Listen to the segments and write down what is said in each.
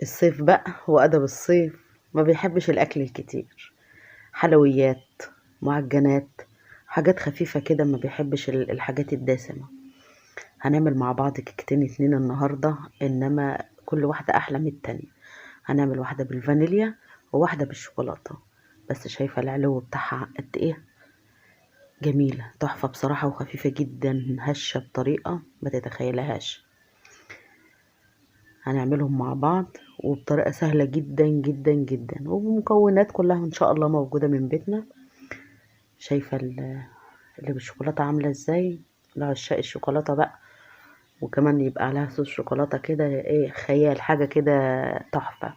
الصيف بقى وأدب الصيف ما بيحبش الأكل الكتير، حلويات، معجنات، حاجات خفيفة كده، ما بيحبش الحاجات الدسمة. هنعمل مع بعض كيكتين اتنين النهاردة، إنما كل واحدة أحلى من التانية. هنعمل واحدة بالفانيليا وواحدة بالشوكولاتة. بس شايفة العلو بتاعها قد ايه؟ جميلة تحفة بصراحة، وخفيفة جدا، هشة بطريقة ما تتخيلهاش. هنعملهم مع بعض وبطريقة سهلة جدا جدا جدا، وبمكونات كلها ان شاء الله موجودة من بيتنا. شايفة اللي بالشوكولاتة عاملة ازاي؟ لعشاق الشوكولاتة بقى، وكمان يبقى عليها صوص شوكولاتة كده، ايه خيال، حاجة كده تحفة.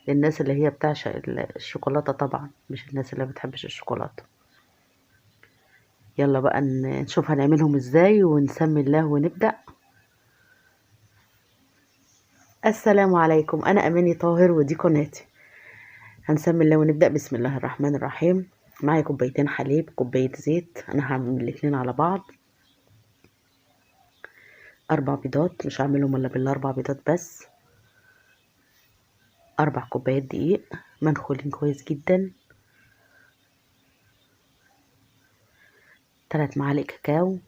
للناس اللي هي بتعشق الشوكولاتة طبعا، مش الناس اللي بتحبش الشوكولاتة. يلا بقى نشوف هنعملهم ازاي، ونسمي الله ونبدأ. السلام عليكم، انا اماني طاهر ودي قناتي. هنسمي الله ونبدأ. بسم الله الرحمن الرحيم. معايا كوبايتين حليب، كوباية زيت، انا هعمل الاتنين على بعض. 4 بيضات، مش هعملهم الا بال4 بيضات بس. 4 كوبايات دقيق منخولين كويس جدا. 3 معالق كاكاو.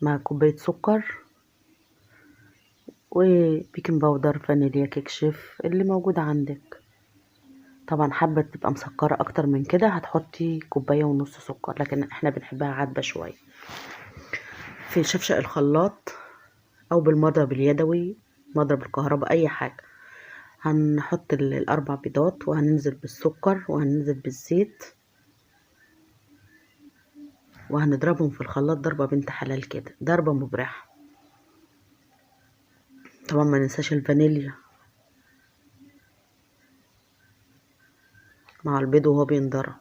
مع كوباية سكر، وبيكنج باودر، فانيليا، كيك شيف اللي موجود عندك. طبعا حابة تبقى مسكرة اكتر من كده هتحطي 1.5 كوباية سكر، لكن احنا بنحبها عادبة شوية. في شفشق الخلاط او بالمضرب اليدوي، مضرب الكهرباء، اي حاجة. هنحط ال4 بيضات، وهننزل بالسكر، وهننزل بالزيت، وهنضربهم في الخلاط ضربة بنت حلال كده، ضربة مبرحة. طبعا ما ننساش الفانيليا مع البيض وهو بينضرب.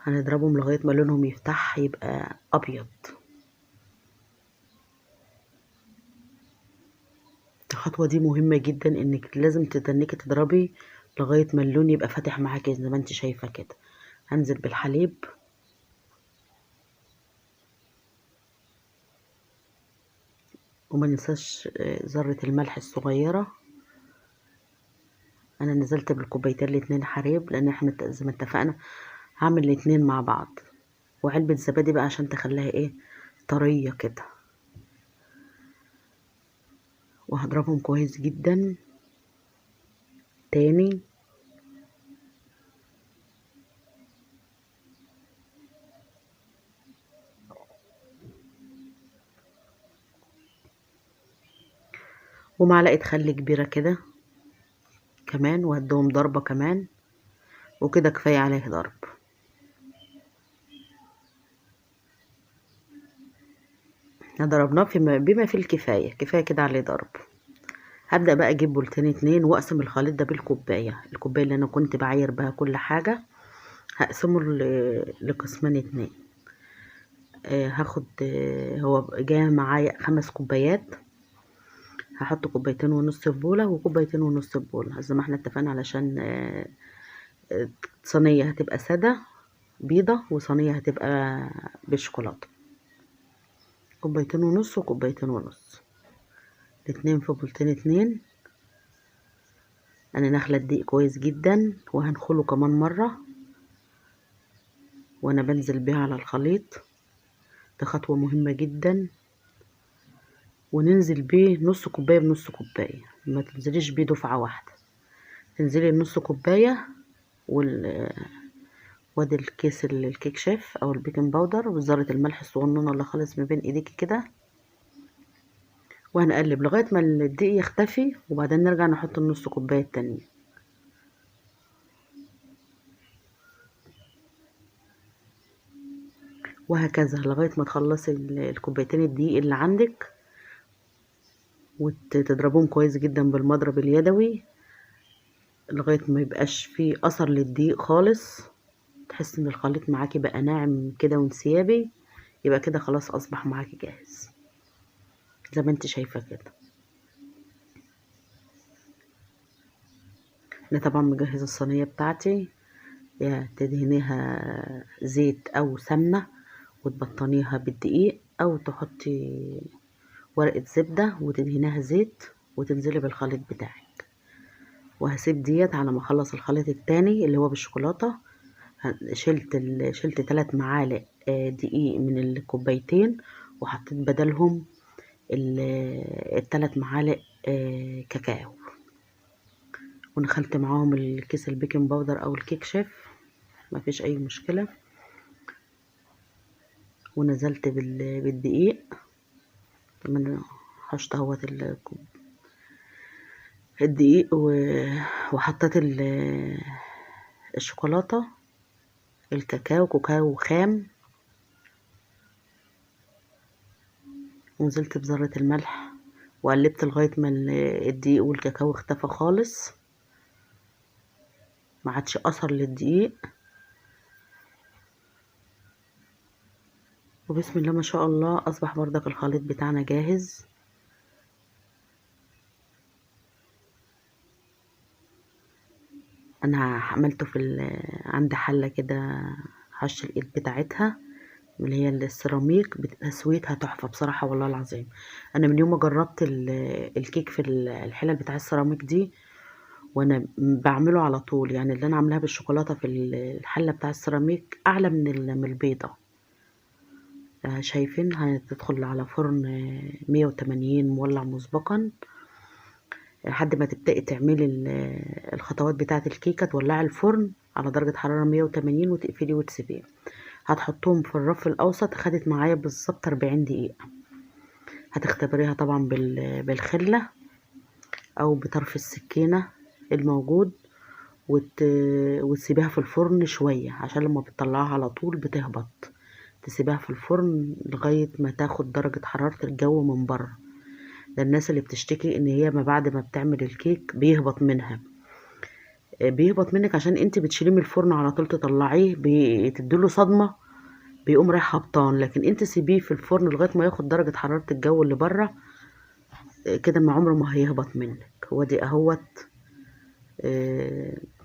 هنضربهم لغاية ما لونهم يفتح يبقى ابيض. الخطوة دي مهمة جدا، انك لازم تتنكي تضربي لغاية ما اللون يبقى فاتح معاكي زي ما انت شايفة كده. هنزل بالحليب، وما ننساش ذرة الملح الصغيرة. انا نزلت بالكوبايتين الاتنين حليب، لان احنا زي ما اتفقنا هعمل الاتنين مع بعض. وعلبة زبادي بقى عشان تخليها ايه، طرية كده. وهضربهم كويس جدا تاني. ومعلقة خل كبيرة كده كمان، وهديهم ضربة كمان، وكده كفاية عليه ضرب. ضربناه بما فيه الكفاية، كفاية كده عليه ضرب. هبدأ بقى اجيب بولتين اتنين، واقسم الخليط ده بالكوباية، الكوباية اللي انا كنت بعاير بها كل حاجة هقسمه لقسمين اتنين. هاخد هو جاي معايا 5 كوبايات. هحط 1.5 كوباية في بولة، و1.5 كوباية في بولة زي ما احنا اتفقنا، علشان صينية هتبقى سادة بيضة، وصينية هتبقى بالشوكولاتة. 1.5 كوباية و1.5 كوباية، الاتنين في بولتين اتنين. انا نخلة الدقيق كويس جدا، وهنخله كمان مرة وانا بنزل بيها على الخليط. ده خطوة مهمة جدا. وننزل بيه نص كوباية بنص كوباية، ما تنزليش بيه دفعة واحدة، تنزلي نص كوباية. وادي الكيس الكيك شيف او البيكنج باودر، وذرة الملح الصغننة اللي خالص ما بين ايديكي كده. وهنقلب لغاية ما الدقيق يختفي، وبعدين نرجع نحط النص كوباية التانية. وهكذا لغاية ما تخلصي الكوبايتين الدقيق اللي عندك، وتضربوهم كويس جدا بالمضرب اليدوي لغاية ما يبقاش فيه اثر للدقيق خالص. تحس ان الخليط معاكي بقى ناعم كده وانسيابي، يبقى كده خلاص اصبح معاكي جاهز زي ما انت شايفة كده. انا طبعا مجهزة الصينية بتاعتي، يا تدهنيها زيت او سمنة وتبطنيها بالدقيق، او تحطي ورقة زبدة وتدهنيها زيت وتنزلي بالخليط بتاعك. وهسيب ديت على ما اخلص الخليط التاني اللي هو بالشوكولاتة. شلت 3 معالق دقيق من الكوبايتين، وحطيت بدلهم ال3 معالق كاكاو، ونخلت معاهم الكيس البيكنج باودر او الكيك شيف، مفيش اي مشكلة. ونزلت بالدقيق. من حشت اهوت الدقيق وحطيت الشوكولاتة، الكاكاو كاكاو خام، ونزلت بذرة الملح وقلبت لغاية ما الدقيق والكاكاو اختفى خالص، ما عادش اثر للدقيق. وبسم الله ما شاء الله اصبح بردك الخليط بتاعنا جاهز. انا عملته عند حلة كده، هش الايد بتاعتها اللي هي السيراميك، تسويتها تحفة بصراحة والله العظيم. انا من يوم ما جربت الكيك في الحلل بتاع السيراميك دي وانا بعمله على طول. يعني اللي انا عاملاها بالشوكولاتة في الحلة بتاع السيراميك اعلى من البيضة. شايفين هتدخل على فرن 180 مولع مسبقا لحد ما تبدأي تعملي الخطوات بتاعة الكيكة. تولعي الفرن على درجة حرارة 180 وتقفليه وتسيبيه. هتحطهم في الرف الأوسط. خدت معايا بالظبط 40 دقيقة. هتختبريها طبعا بالخلة أو بطرف السكينة الموجود، وتسيبيها في الفرن شوية عشان لما بتطلعها على طول بتهبط. تسيبيها في الفرن لغاية ما تاخد درجة حرارة الجو من بره. ده الناس اللي بتشتكي ان هي ما بعد ما بتعمل الكيك بيهبط منها، بيهبط منك عشان انت بتشيليه من الفرن على طول تطلعيه بتديله صدمة بيقوم رايح هبطان. لكن انت سيبيه في الفرن لغاية ما ياخد درجة حرارة الجو اللي بره، كده ما عمره ما هيهبط منك. هو دي اهوت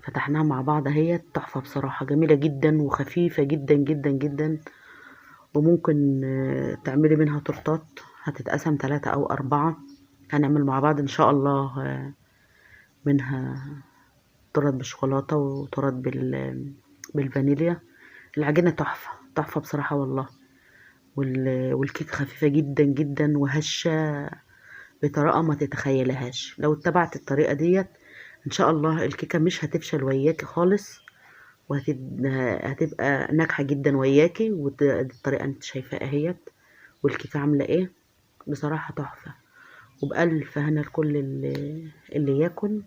فتحناها مع بعض اهي. تحفة بصراحة، جميلة جدا وخفيفة جدا جدا جدا. وممكن تعملي منها تورتات، هتتقسم 3 أو 4. هنعمل مع بعض ان شاء الله منها تورت بالشوكولاتة وتورت بالفانيليا. العجينة تحفة تحفة بصراحة والله. والكيك خفيفة جدا جدا وهشة بطريقة ما تتخيلهاش. لو اتبعت الطريقة ديت ان شاء الله الكيكة مش هتفشل وياكي خالص، وهتبقى ناجحة جدا وياكي. ودي الطريقة انت شايفاها اهيت. والكيكة عاملة ايه بصراحة تحفة. وبألف هنا لكل اللي ياكل.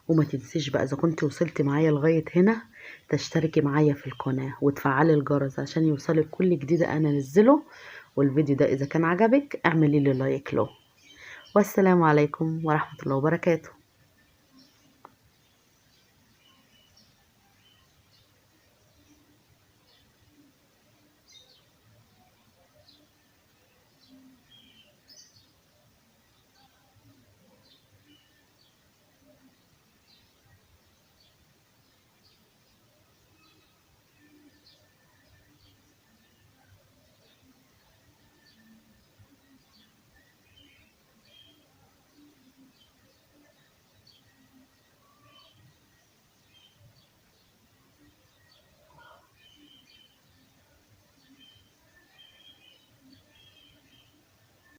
وما تنسيش بقى اذا كنت وصلت معايا لغاية هنا تشتركي معايا في القناة وتفعلي الجرس عشان يوصلك كل جديد انا انزله. والفيديو ده اذا كان عجبك اعملي لي لايك له. والسلام عليكم ورحمة الله وبركاته.